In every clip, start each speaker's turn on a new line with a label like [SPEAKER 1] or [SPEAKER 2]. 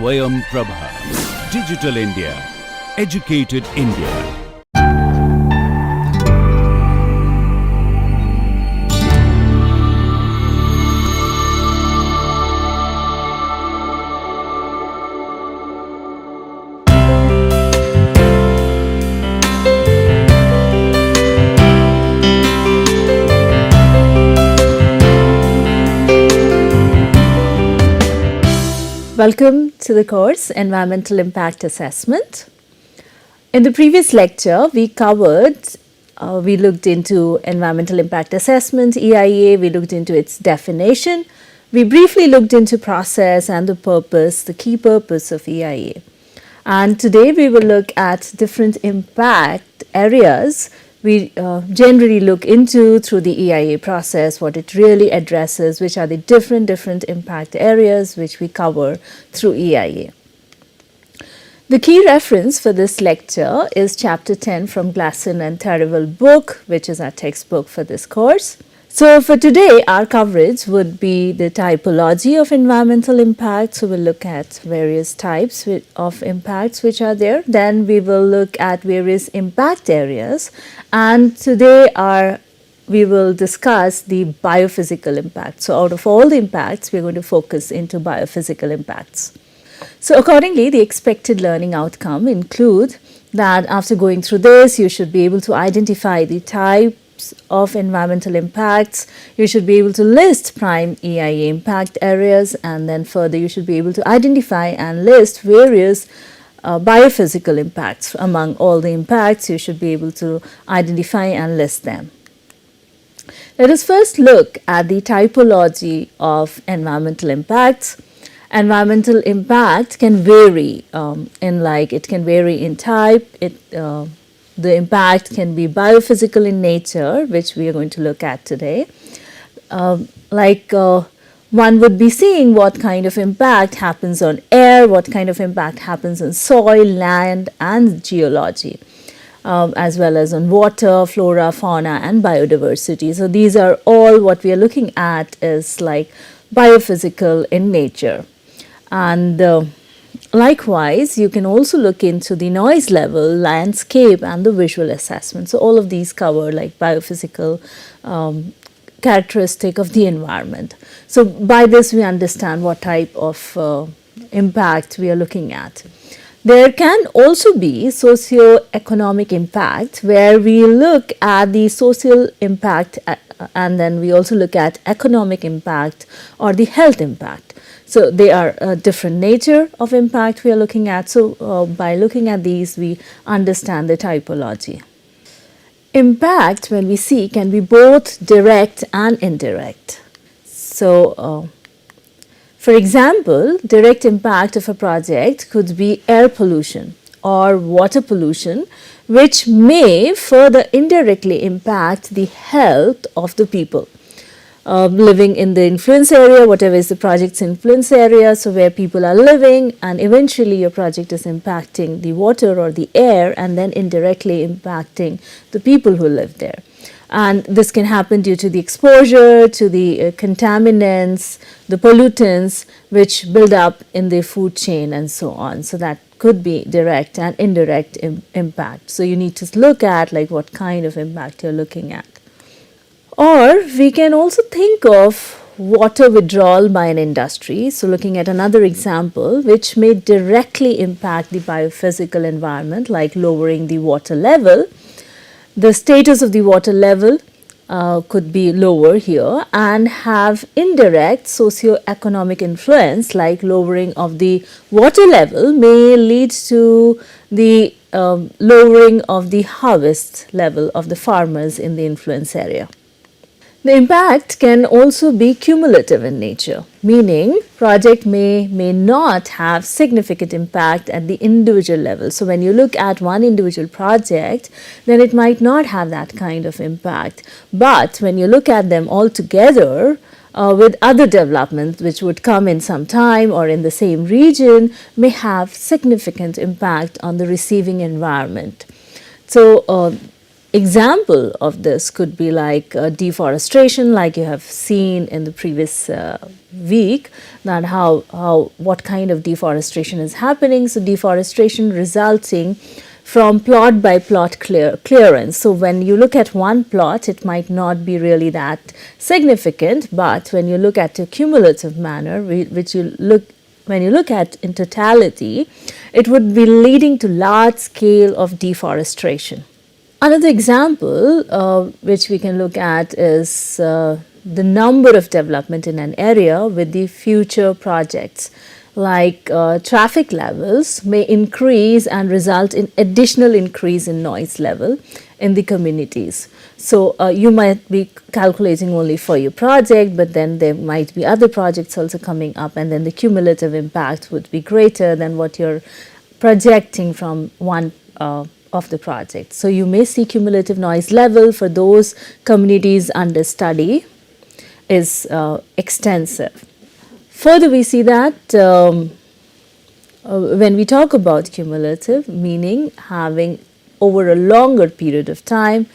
[SPEAKER 1] Swayam Prabha. Digital India. Educated India.
[SPEAKER 2] Welcome to the course Environmental Impact Assessment. In the previous lecture, we looked into Environmental Impact Assessment, EIA, we looked into its definition, we briefly looked into process and the key purpose of EIA. And today we will look at different impact areas we generally look into through the EIA process, what it really addresses, which are the different impact areas which we cover through EIA. The key reference for this lecture is chapter 10 from Glasson and Terrible book, which is our textbook for this course. So for today, our coverage would be the typology of environmental impact. So we'll look at various types of impacts which are there. Then we will look at various impact areas. And today we will discuss the biophysical impact. So out of all the impacts, we're going to focus into biophysical impacts. So accordingly, the expected learning outcome include that after going through this, you should be able to identify the types of environmental impacts. You should be able to list prime EIA impact areas, and then further you should be able to identify and list various biophysical impacts. Among all the impacts, you should be able to identify and list them. Let us first look at the typology of environmental impacts. Environmental impact can vary it can vary in type. The impact can be biophysical in nature, which we are going to look at today. One would be seeing what kind of impact happens on air, what kind of impact happens on soil, land, and geology, as well as on water, flora, fauna, and biodiversity. So these are all what we are looking at is like biophysical in nature. And likewise, you can also look into the noise level, landscape, and the visual assessment. So all of these cover like biophysical characteristic of the environment. So by this, we understand what type of impact we are looking at. There can also be socio-economic impact, where we look at the social impact and then we also look at economic impact or the health impact. So they are a different nature of impact we are looking at. So by looking at these, we understand the typology. Impact, when we see, can be both direct and indirect. So for example, direct impact of a project could be air pollution or water pollution, which may further indirectly impact the health of the people living in the influence area, whatever is the project's influence area, so where people are living, and eventually your project is impacting the water or the air and then indirectly impacting the people who live there. And this can happen due to the exposure to the contaminants, the pollutants which build up in the food chain and so on. So that could be direct and indirect impact. So you need to look at like what kind of impact you're looking at. Or we can also think of water withdrawal by an industry. So looking at another example which may directly impact the biophysical environment, like lowering the water level. The status of the water level could be lower here and have indirect socio-economic influence, like lowering of the water level may lead to the lowering of the harvest level of the farmers in the influence area. The impact can also be cumulative in nature, meaning project may not have significant impact at the individual level. So when you look at one individual project, then it might not have that kind of impact. But when you look at them all together with other developments which would come in some time or in the same region, may have significant impact on the receiving environment. So example of this could be like deforestation, like you have seen in the previous week, that how what kind of deforestation is happening. So deforestation resulting from plot by plot clearance. So when you look at one plot, it might not be really that significant, but when you look at a cumulative manner, when you look at in totality, it would be leading to large scale of deforestation. Another example which we can look at is the number of development in an area with the future projects, like traffic levels may increase and result in additional increase in noise level in the communities. So you might be calculating only for your project, but then there might be other projects also coming up, and then the cumulative impact would be greater than what you're projecting from one of the project. So you may see cumulative noise level for those communities under study is extensive. Further, we see that when we talk about cumulative, meaning having over a longer period of time,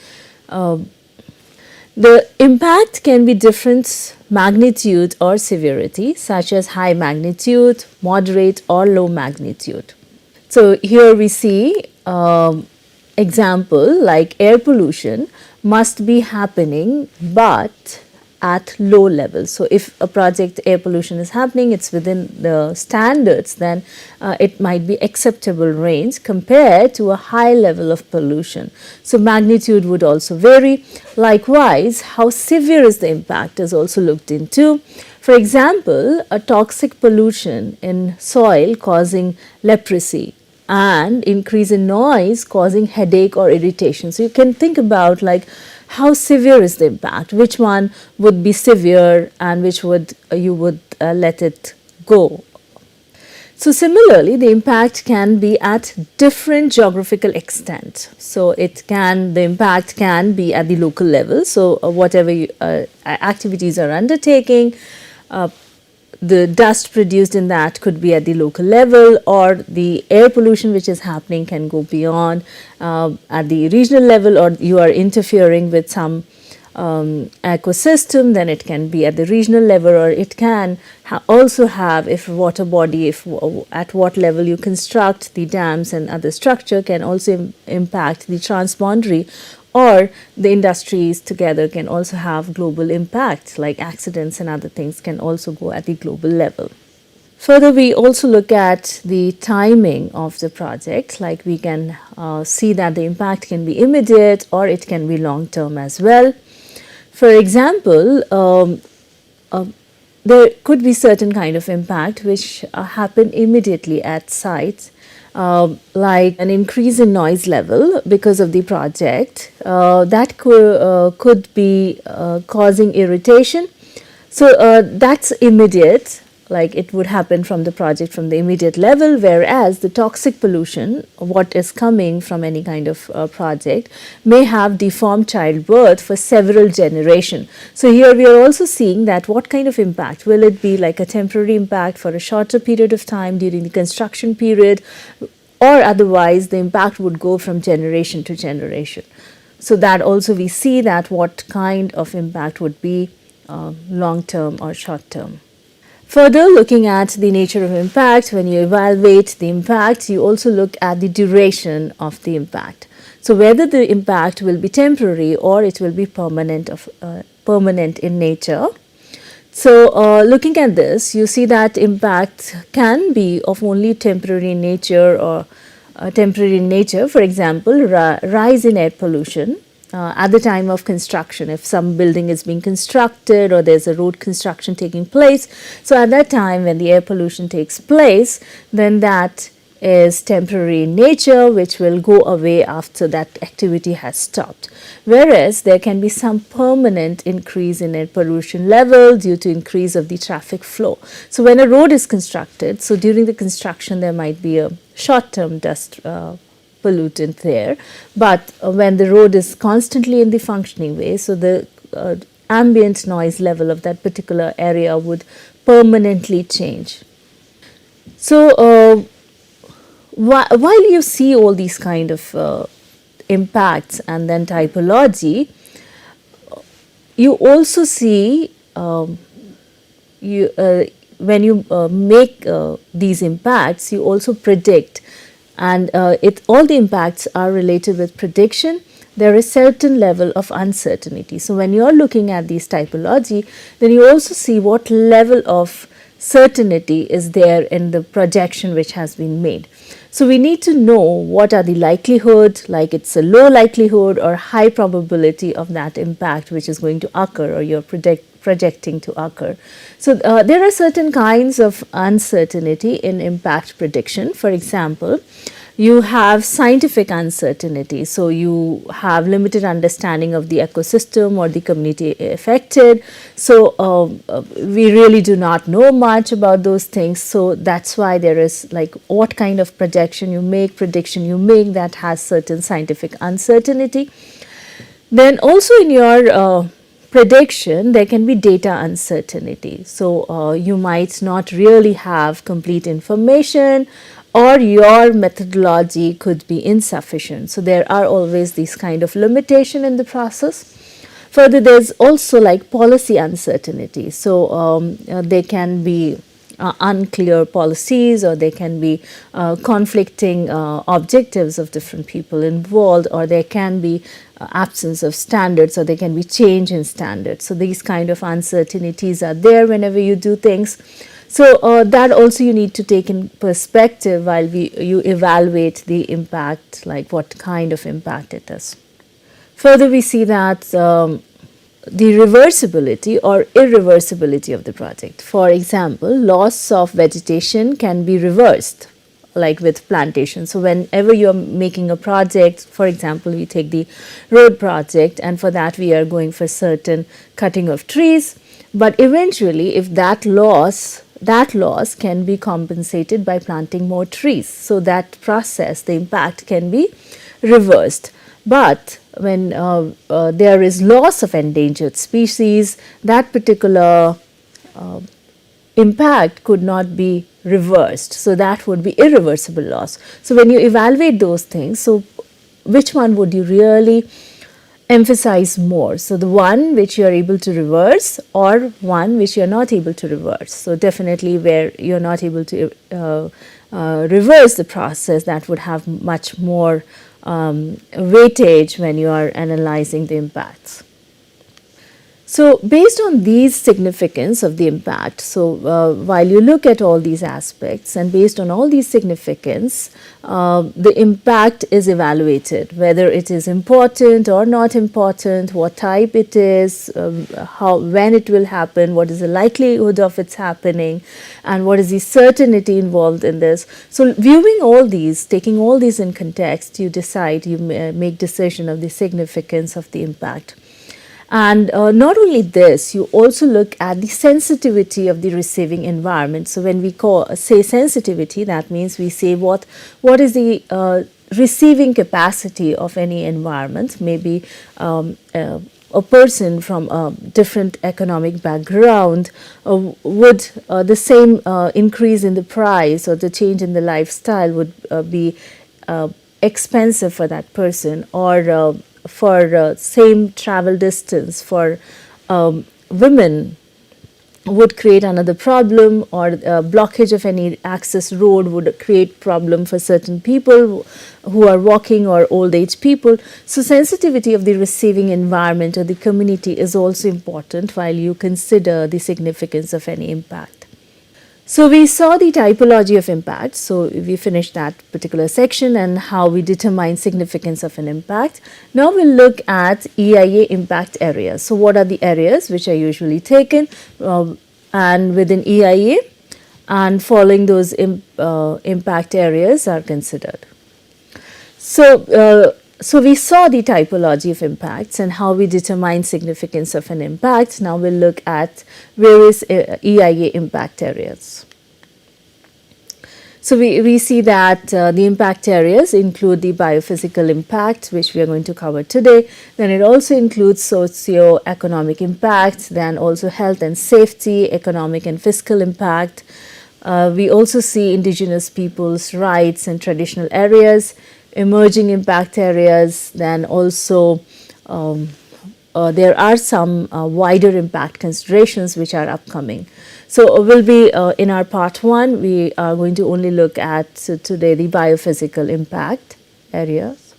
[SPEAKER 2] the impact can be different magnitude or severity, such as high magnitude, moderate, or low magnitude. So here we see example like air pollution must be happening, but at low levels. So if a project air pollution is happening, it's within the standards, then it might be acceptable range compared to a high level of pollution. So magnitude would also vary. Likewise, how severe is the impact is also looked into. For example, a toxic pollution in soil causing leprosy and increase in noise causing headache or irritation. So you can think about like how severe is the impact, which one would be severe and which would you would let it go. So similarly, the impact can be at different geographical extent. So the impact can be at the local level. So whatever activities are undertaking, the dust produced in that could be at the local level, or the air pollution which is happening can go beyond at the regional level, or you are interfering with some ecosystem, then it can be at the regional level, or it can also have, if water body, if at what level you construct the dams and other structure, can also impact the transboundary, or the industries together can also have global impact, like accidents and other things can also go at the global level. Further, we also look at the timing of the project, like we can see that the impact can be immediate or it can be long term as well. For example, there could be certain kind of impact which happen immediately at sites, like an increase in noise level because of the project that could be causing irritation. So that's immediate, like it would happen from the project from the immediate level, whereas the toxic pollution, what is coming from any kind of project, may have deformed childbirth for several generations. So here we are also seeing that what kind of impact, will it be like a temporary impact for a shorter period of time during the construction period, or otherwise the impact would go from generation to generation. So that also we see that what kind of impact would be long term or short term. Further, looking at the nature of impact, when you evaluate the impact, you also look at the duration of the impact. So whether the impact will be temporary or it will be permanent in nature. So looking at this, you see that impact can be of only temporary nature or temporary in nature. For example, rise in air pollution at the time of construction, if some building is being constructed or there's a road construction taking place. So at that time when the air pollution takes place, then that is temporary in nature, which will go away after that activity has stopped. Whereas there can be some permanent increase in air pollution level due to increase of the traffic flow. So when a road is constructed, so during the construction there might be a short-term dust pollutant there, but when the road is constantly in the functioning way, so the ambient noise level of that particular area would permanently change. So while you see all these kind of impacts and then typology, you also see when you make these impacts, you also predict, and all the impacts are related with prediction. There is certain level of uncertainty. So when you are looking at these typology, then you also see what level of certainty is there in the projection which has been made. So we need to know what are the likelihood, like it's a low likelihood or high probability of that impact which is going to occur or you're projecting to occur. So there are certain kinds of uncertainty in impact prediction. For example, you have scientific uncertainty. So you have limited understanding of the ecosystem or the community affected. So we really do not know much about those things. So that's why there is like what kind of prediction you make that has certain scientific uncertainty. Then also in your prediction, there can be data uncertainty. So you might not really have complete information, or your methodology could be insufficient. So there are always these kind of limitation in the process. Further, there's also like policy uncertainty. So there can be unclear policies, or there can be conflicting objectives of different people involved, or there can be absence of standards, or there can be change in standards. So these kind of uncertainties are there whenever you do things. So that also you need to take in perspective while you evaluate the impact, like what kind of impact it is. Further, we see that the reversibility or irreversibility of the project. For example, loss of vegetation can be reversed, like with plantation. So whenever you're making a project, for example, we take the road project, and for that we are going for certain cutting of trees. But eventually, if that loss can be compensated by planting more trees. So that process, the impact can be reversed. But when there is loss of endangered species, that particular impact could not be reversed. So that would be irreversible loss. So when you evaluate those things, so which one would you really emphasize more? So the one which you are able to reverse, or one which you are not able to reverse. So definitely where you are not able to reverse the process, that would have much more weightage when you are analyzing the impacts. So based on these significance of the impact, so while you look at all these aspects, and based on all these significance, the impact is evaluated, whether it is important or not important, what type it is, when it will happen, what is the likelihood of its happening, and what is the certainty involved in this. So viewing all these, taking all these in context, you decide, you make decision of the significance of the impact. And not only this, you also look at the sensitivity of the receiving environment. So when we say sensitivity, that means we say what is the receiving capacity of any environment. Maybe a person from a different economic background would the same increase in the price or the change in the lifestyle would be expensive for that person, or for same travel distance for women would create another problem, or blockage of any access road would create problem for certain people who are walking or old age people. So sensitivity of the receiving environment or the community is also important while you consider the significance of any impact. So we saw the typology of impact. So we finished that particular section and how we determine significance of an impact. Now we'll look at EIA impact areas. So what are the areas which are usually taken and within EIA, and following those impact areas are considered. So we saw the typology of impacts and how we determine significance of an impact. Now we'll look at various EIA impact areas. So we see that the impact areas include the biophysical impact, which we are going to cover today. Then it also includes socio-economic impact, then also health and safety, economic and fiscal impact. We also see indigenous peoples' rights and traditional areas, emerging impact areas, then also there are some wider impact considerations which are upcoming. So we'll be in our part 1, we are going to only look at today the biophysical impact areas.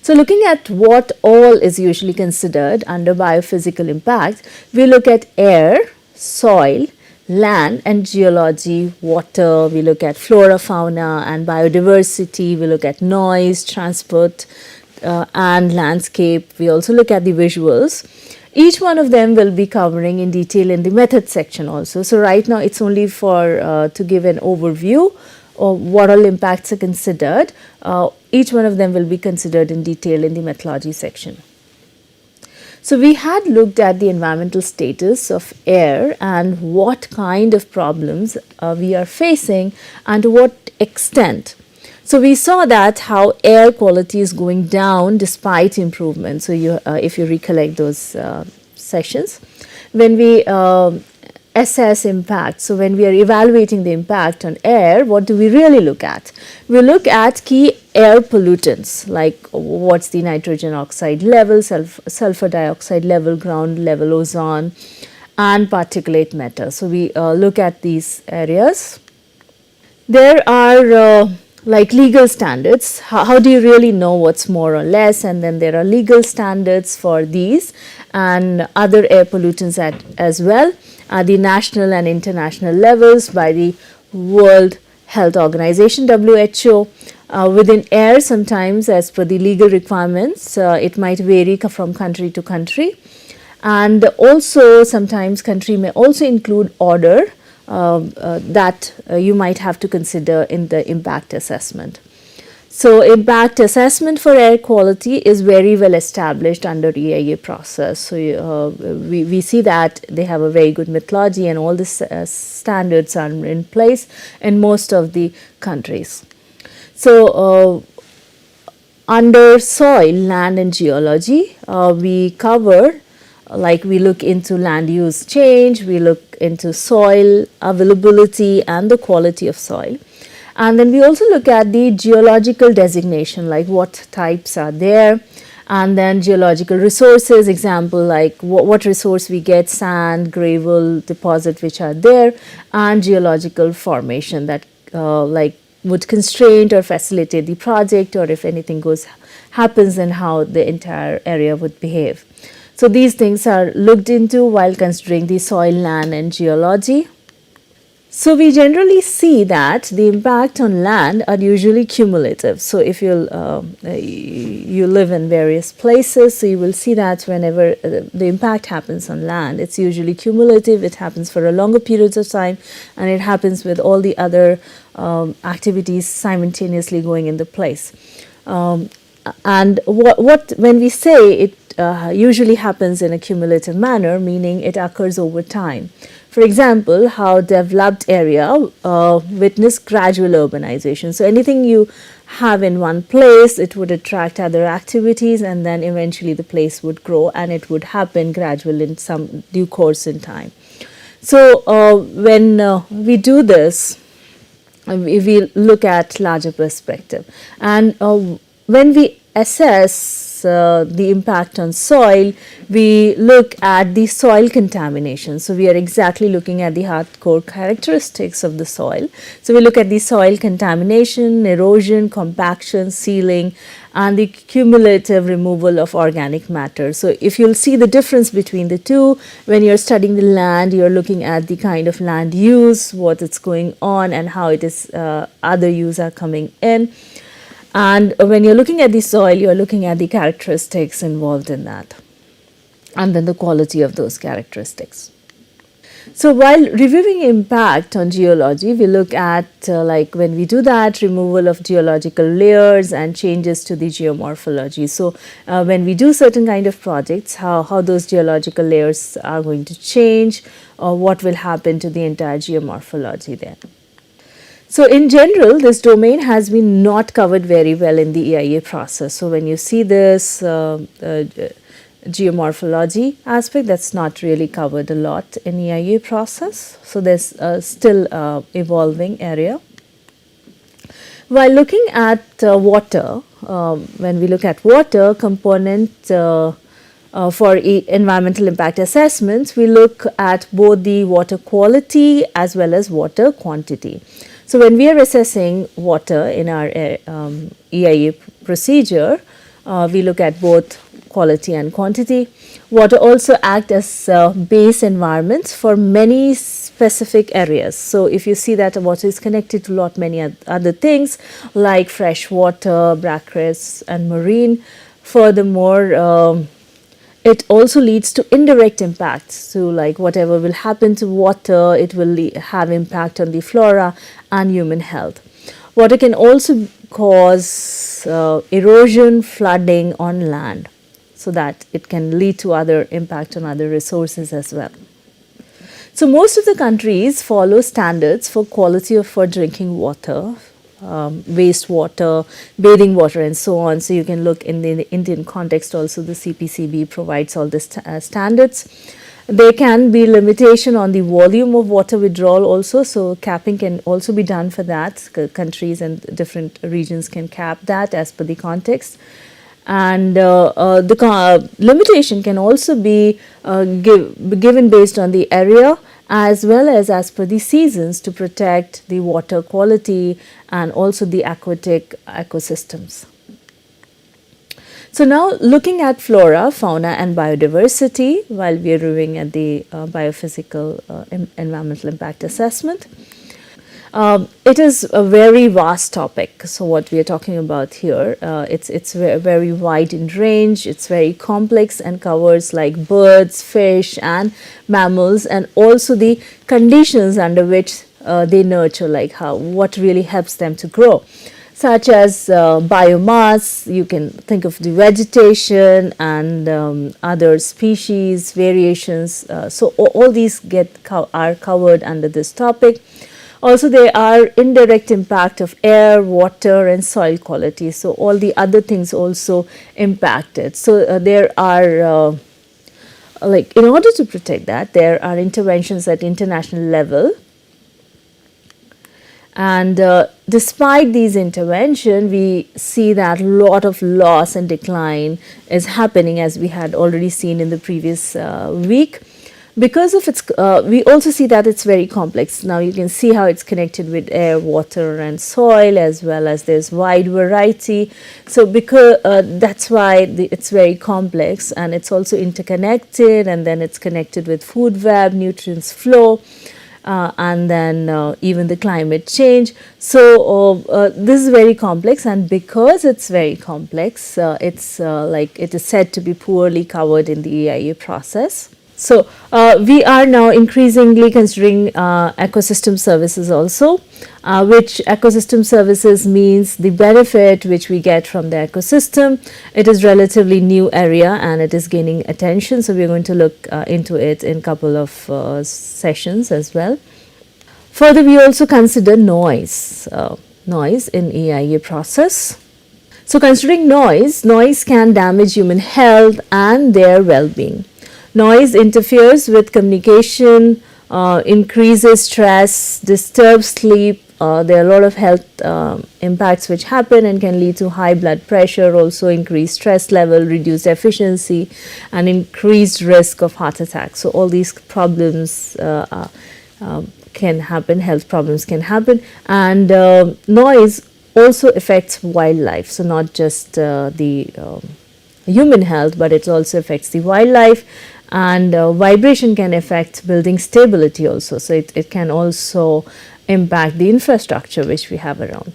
[SPEAKER 2] So looking at what all is usually considered under biophysical impact, we look at air, soil, land and geology, water, we look at flora, fauna and biodiversity, we look at noise, transport and landscape. We also look at the visuals. Each one of them will be covering in detail in the method section also. So right now it's only for to give an overview of what all impacts are considered. Each one of them will be considered in detail in the methodology section. So we had looked at the environmental status of air and what kind of problems we are facing and to what extent. So we saw that how air quality is going down despite improvement. So you, if you recollect those sessions, when we assess impact, so when we are evaluating the impact on air, what do we really look at? We look at key air pollutants like what's the nitrogen oxide level, sulfur dioxide level, ground level, ozone and particulate matter. So we look at these areas. There are like legal standards. How do you really know what's more or less? And then there are legal standards for these and other air pollutants as well. The national and international levels by the World Health Organization, WHO. Within air, sometimes as per the legal requirements, it might vary from country to country. And also sometimes country may also include order that you might have to consider in the impact assessment. So impact assessment for air quality is very well established under EIA process. So we see that they have a very good methodology and all the standards are in place in most of the countries. So under soil, land and geology, we cover like we look into land use change, we look into soil availability and the quality of soil. And then we also look at the geological designation, like what types are there, and then geological resources, example like what resource we get, sand, gravel, deposit which are there, and geological formation that like would constrain or facilitate the project, or if anything happens, then how the entire area would behave. So these things are looked into while considering the soil, land and geology. So we generally see that the impact on land are usually cumulative. So if you live in various places, so you will see that whenever the impact happens on land, it's usually cumulative. It happens for a longer periods of time, and it happens with all the other activities simultaneously going into place. And what when we say it usually happens in a cumulative manner, meaning it occurs over time. For example, how developed area witness gradual urbanization. So anything you have in one place, it would attract other activities, and then eventually the place would grow, and it would happen gradually in some due course in time. So when we do this, we look at larger perspective, and when we assess the impact on soil, we look at the soil contamination. So we are exactly looking at the hardcore characteristics of the soil. So we look at the soil contamination, erosion, compaction, sealing, and the cumulative removal of organic matter. So if you'll see the difference between the two, when you're studying the land, you're looking at the kind of land use, what is going on, and how it is other use are coming in. And when you're looking at the soil, you're looking at the characteristics involved in that, and then the quality of those characteristics. So while reviewing impact on geology, we look at like when we do that, removal of geological layers and changes to the geomorphology. So when we do certain kind of projects, how those geological layers are going to change, or what will happen to the entire geomorphology there. So in general, this domain has been not covered very well in the EIA process. So when you see this geomorphology aspect, that's not really covered a lot in EIA process. So there's still evolving area. While looking at water, when we look at water component for environmental impact assessments, we look at both the water quality as well as water quantity. So when we are assessing water in our EIA procedure, we look at both quality and quantity. Water also act as base environments for many specific areas. So if you see that water is connected to lot many other things like fresh water, brackish and marine. Furthermore, it also leads to indirect impacts. So like whatever will happen to water, it will have impact on the flora and human health. Water can also cause erosion, flooding on land, so that it can lead to other impact on other resources as well. So most of the countries follow standards for quality for drinking water, wastewater, bathing water and so on. So you can look in the Indian context also, the CPCB provides all the standards. There can be limitation on the volume of water withdrawal also, so capping can also be done for that. Countries and different regions can cap that as per the context. And the limitation can also be given based on the area as well as per the seasons to protect the water quality and also the aquatic ecosystems. So now looking at flora, fauna and biodiversity while we are reviewing at the biophysical environmental impact assessment. It is a very vast topic. So what we are talking about here, it's very wide in range, it's very complex and covers like birds, fish and mammals, and also the conditions under which they nurture, like what really helps them to grow, such as biomass. You can think of the vegetation and other species, variations. So all these are covered under this topic. Also, there are indirect impact of air, water and soil quality. So all the other things also impacted. So there are like in order to protect that, there are interventions at international level. And despite these interventions, we see that a lot of loss and decline is happening, as we had already seen in the previous week. Because of its, we also see that it's very complex. Now you can see how it's connected with air, water and soil, as well as there's wide variety. So because that's why it's very complex, and it's also interconnected, and then it's connected with food web, nutrients flow, and then even the climate change. So this is very complex, and because it's very complex, it's like it is said to be poorly covered in the EIA process. So we are now increasingly considering ecosystem services also, which ecosystem services means the benefit which we get from the ecosystem. It is relatively new area and it is gaining attention. So we are going to look into it in a couple of sessions as well. Further, we also consider noise in EIA process. So considering noise can damage human health and their well-being. Noise interferes with communication, increases stress, disturbs sleep. There are a lot of health impacts which happen and can lead to high blood pressure, also increased stress level, reduced efficiency, and increased risk of heart attack. So all these problems can happen, health problems can happen, and noise also affects wildlife. So not just the human health, but it also affects the wildlife. And vibration can affect building stability also. So it can also impact the infrastructure which we have around.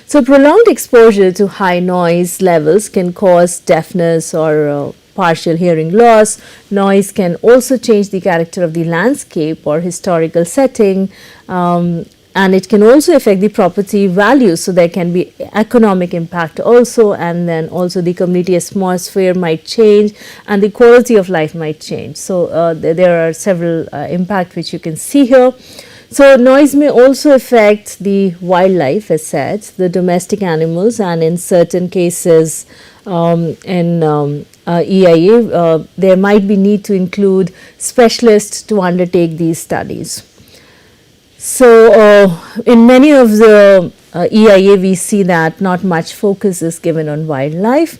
[SPEAKER 2] So prolonged exposure to high noise levels can cause deafness or partial hearing loss. Noise can also change the character of the landscape or historical setting. And it can also affect the property values, so there can be economic impact also, and then also the community atmosphere might change and the quality of life might change. So there are several impacts which you can see here. So noise may also affect the wildlife, as said, the domestic animals, and in certain cases in EIA there might be need to include specialists to undertake these studies. So in many of the EIA, we see that not much focus is given on wildlife.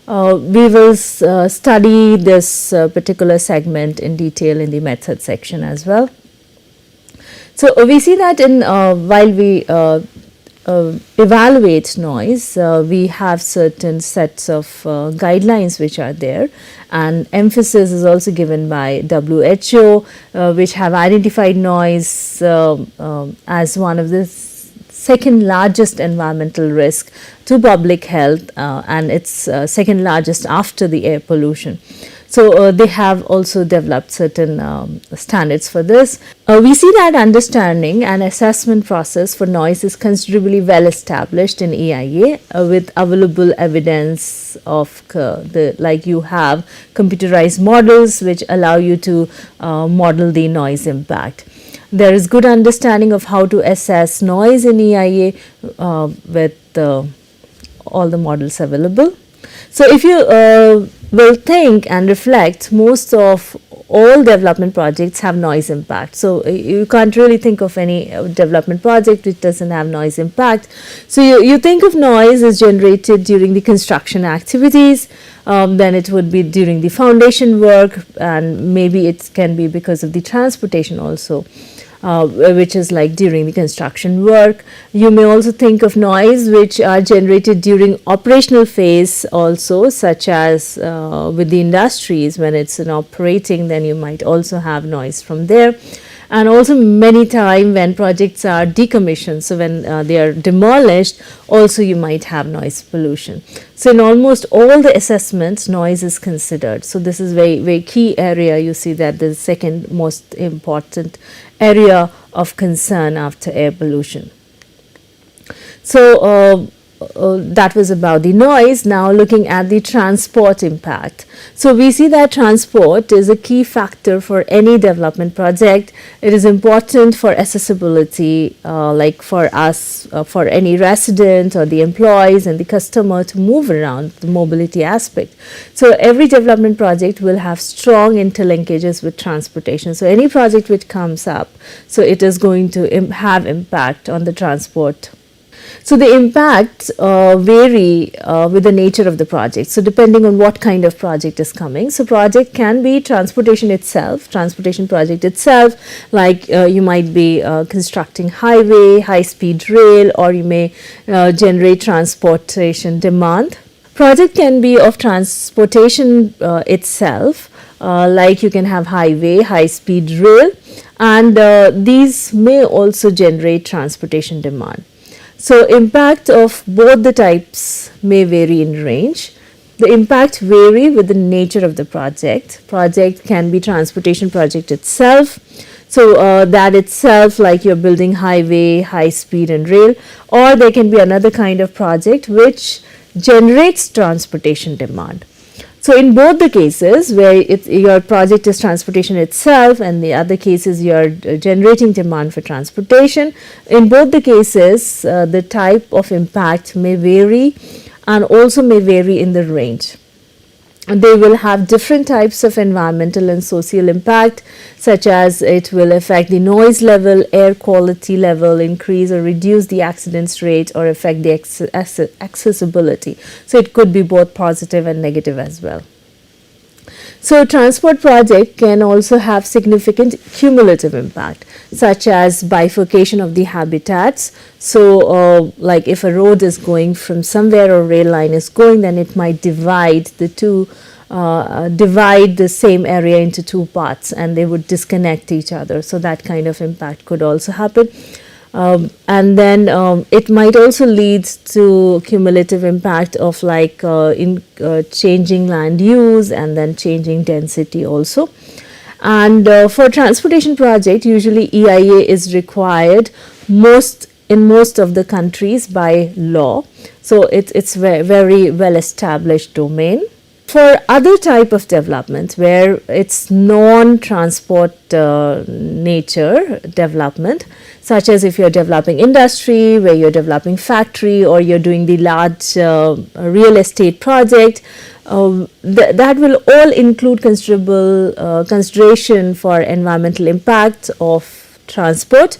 [SPEAKER 2] We will study this particular segment in detail in the method section as well. So we see that in while we evaluate noise, we have certain sets of guidelines which are there, and emphasis is also given by WHO, which have identified noise as one of the second largest environmental risk to public health, and it's second largest after the air pollution. So they have also developed certain standards for this. We see that understanding and assessment process for noise is considerably well established in EIA with available evidence of like you have computerized models which allow you to model the noise impact. There is good understanding of how to assess noise in EIA with all the models available. So if you will think and reflect, most of all development projects have noise impact. So you can't really think of any development project which doesn't have noise impact. So you think of noise as generated during the construction activities, then it would be during the foundation work, and maybe it can be because of the transportation also. Which is like during the construction work. You may also think of noise which are generated during operational phase also, such as with the industries when it's in operating, then you might also have noise from there. And also many times when projects are decommissioned, so when they are demolished, also you might have noise pollution. So in almost all the assessments, noise is considered. So this is very key area. You see that the second most important area of concern after air pollution. So that was about the noise. Now looking at the transport impact. So we see that transport is a key factor for any development project. It is important for accessibility, like for us, for any resident or the employees and the customer to move around, the mobility aspect. So every development project will have strong interlinkages with transportation. So any project which comes up, so it is going to have impact on the transport. So the impacts vary with the nature of the project. So depending on what kind of project is coming. So project can be transportation project itself, like you might be constructing highway, high-speed rail, or you may generate transportation demand. Project can be of transportation itself, like you can have highway, high-speed rail, and these may also generate transportation demand. So impact of both the types may vary in range. The impact vary with the nature of the project. Project can be transportation project itself. So that itself, like you're building highway, high speed and rail, or there can be another kind of project which generates transportation demand. So in both the cases where your project is transportation itself and the other cases you are generating demand for transportation, in both the cases the type of impact may vary and also may vary in the range. They will have different types of environmental and social impact, such as it will affect the noise level, air quality level, increase or reduce the accidents rate, or affect the accessibility. So it could be both positive and negative as well. So transport project can also have significant cumulative impact, such as bifurcation of the habitats. So like if a road is going from somewhere or rail line is going, then it might divide the same area into two parts and they would disconnect each other. So that kind of impact could also happen. And then it might also lead to cumulative impact of like in changing land use and then changing density also. And for transportation project, usually EIA is required in most of the countries by law. So it's very well established domain. For other type of development where it's non-transport nature development, such as if you're developing industry, where you're developing factory, or you're doing the large real estate project, that will all include considerable consideration for environmental impact of transport.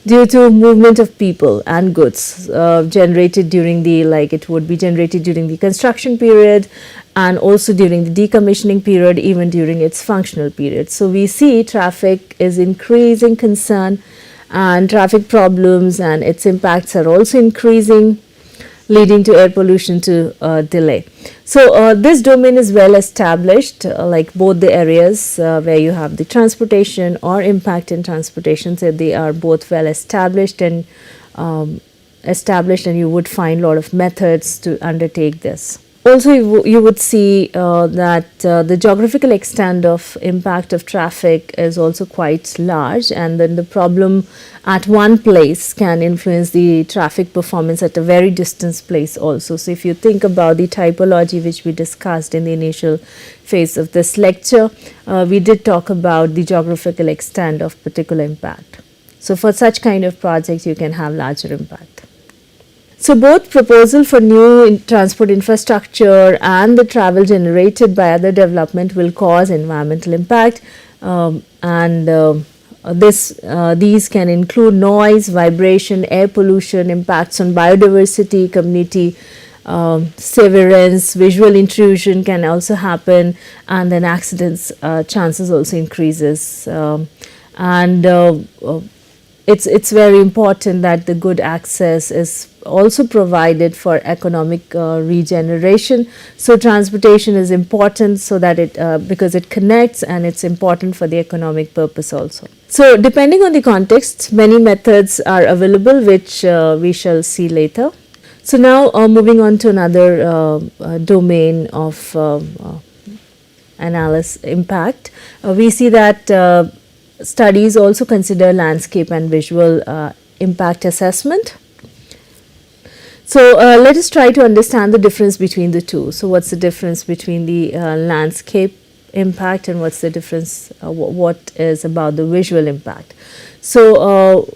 [SPEAKER 2] due to movement of people and goods generated during the, like it would be generated during the construction period and also during the decommissioning period, even during its functional period. So we see traffic is increasing concern, and traffic problems and its impacts are also increasing, leading to air pollution to delay. So this domain is well established, like both the areas where you have the transportation or impact in transportation, so they are both well established and you would find a lot of methods to undertake this. Also, you would see that the geographical extent of impact of traffic is also quite large, and then the problem at one place can influence the traffic performance at a very distant place also. So if you think about the typology which we discussed in the initial phase of this lecture, we did talk about the geographical extent of particular impact. So for such kind of projects, you can have larger impact. So both proposal for new transport infrastructure and the travel generated by other development will cause environmental impact, these can include noise, vibration, air pollution, impacts on biodiversity, community severance, visual intrusion can also happen, and then accidents chances also increases. It's very important that the good access is also provided for economic regeneration. So transportation is important so that because it connects, and it's important for the economic purpose also. So depending on the context, many methods are available, which we shall see later. So now moving on to another domain of analysis impact, we see that studies also consider landscape and visual impact assessment. So let us try to understand the difference between the two. So what's the difference between the landscape impact, and what's the difference, what is about the visual impact? So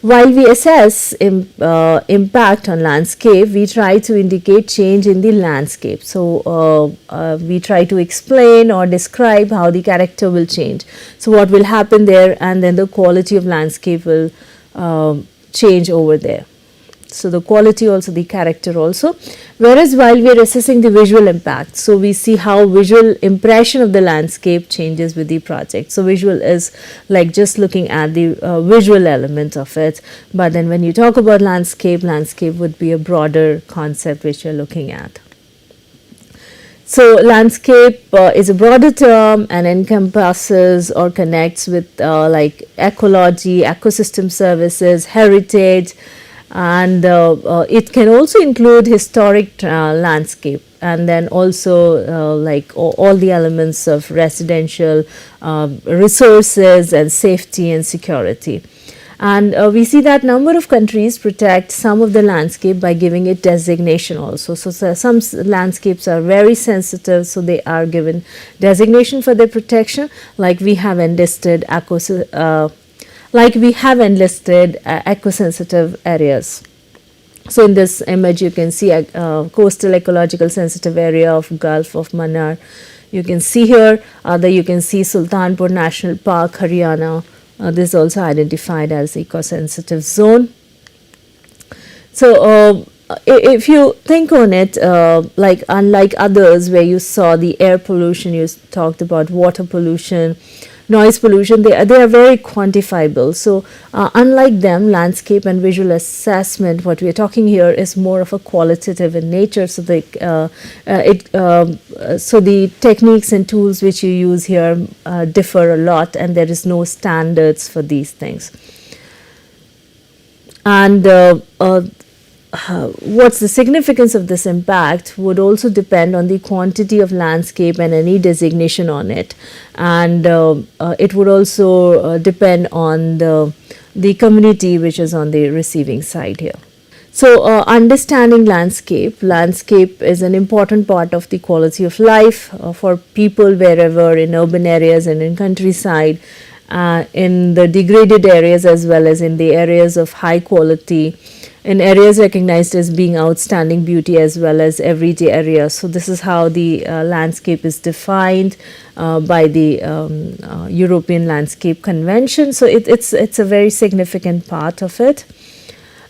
[SPEAKER 2] while we assess impact on landscape, we try to indicate change in the landscape. So we try to explain or describe how the character will change. So what will happen there, and then the quality of landscape will change over there. So the quality also, the character also. Whereas while we are assessing the visual impact, so we see how visual impression of the landscape changes with the project. So visual is like just looking at the visual element of it. But then when you talk about landscape, landscape would be a broader concept which you're looking at. So landscape is a broader term and encompasses or connects with like ecology, ecosystem services, heritage, and it can also include historic landscape, and then also like all the elements of residential resources and safety and security. And we see that number of countries protect some of the landscape by giving it designation also. So some landscapes are very sensitive, so they are given designation for their protection, like we have enlisted eco-sensitive areas. So in this image you can see a coastal ecological sensitive area of Gulf of Mannar. You can see here, you can see Sultanpur National Park, Haryana. This is also identified as eco-sensitive zone. So if you think on it, like unlike others where you saw the air pollution, you talked about water pollution, noise pollution, they are very quantifiable. So unlike them, landscape and visual assessment, what we are talking here is more of a qualitative in nature. So the techniques and tools which you use here differ a lot, and there is no standards for these things. And what's the significance of this impact would also depend on the quantity of landscape and any designation on it, and it would also depend on the community which is on the receiving side here. So understanding landscape is an important part of the quality of life for people wherever in urban areas and in countryside. in the degraded areas as well as in the areas of high quality, in areas recognized as being outstanding beauty as well as everyday areas. So this is how the landscape is defined by the European Landscape Convention. So it's a very significant part of it.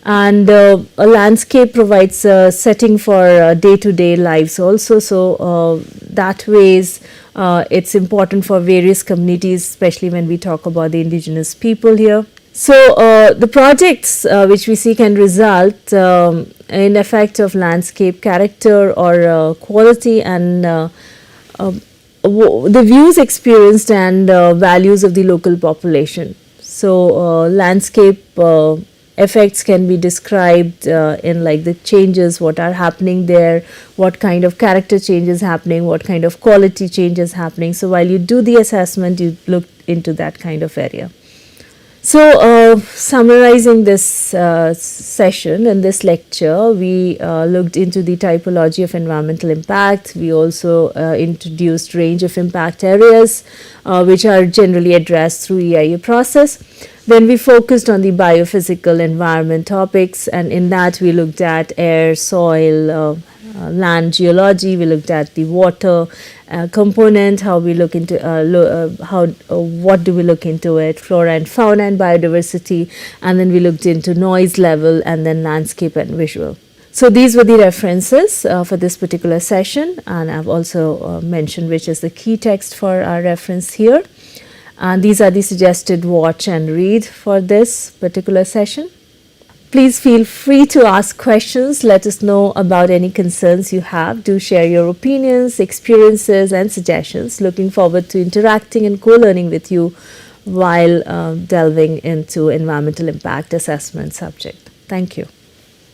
[SPEAKER 2] And a landscape provides a setting for day-to-day lives also. So that ways it's important for various communities, especially when we talk about the indigenous people here. So the projects which we see can result in effect of landscape character or quality and the views experienced and values of the local population. So landscape effects can be described in like the changes, what are happening there, what kind of character changes happening, what kind of quality changes happening. So while you do the assessment, you look into that kind of area. So summarizing this session and this lecture, we looked into the typology of environmental impact. We also introduced range of impact areas which are generally addressed through EIA process. Then we focused on the biophysical environment topics, and in that we looked at air, soil, land geology. We looked at the water component, how we look into what do we look into it, flora and fauna and biodiversity, and then we looked into noise level and then landscape and visual. So these were the references for this particular session, and I've also mentioned which is the key text for our reference here. And these are the suggested watch and read for this particular session. Please feel free to ask questions. Let us know about any concerns you have. Do share your opinions, experiences, and suggestions. Looking forward to interacting and co-learning with you while delving into environmental impact assessment subject. Thank you.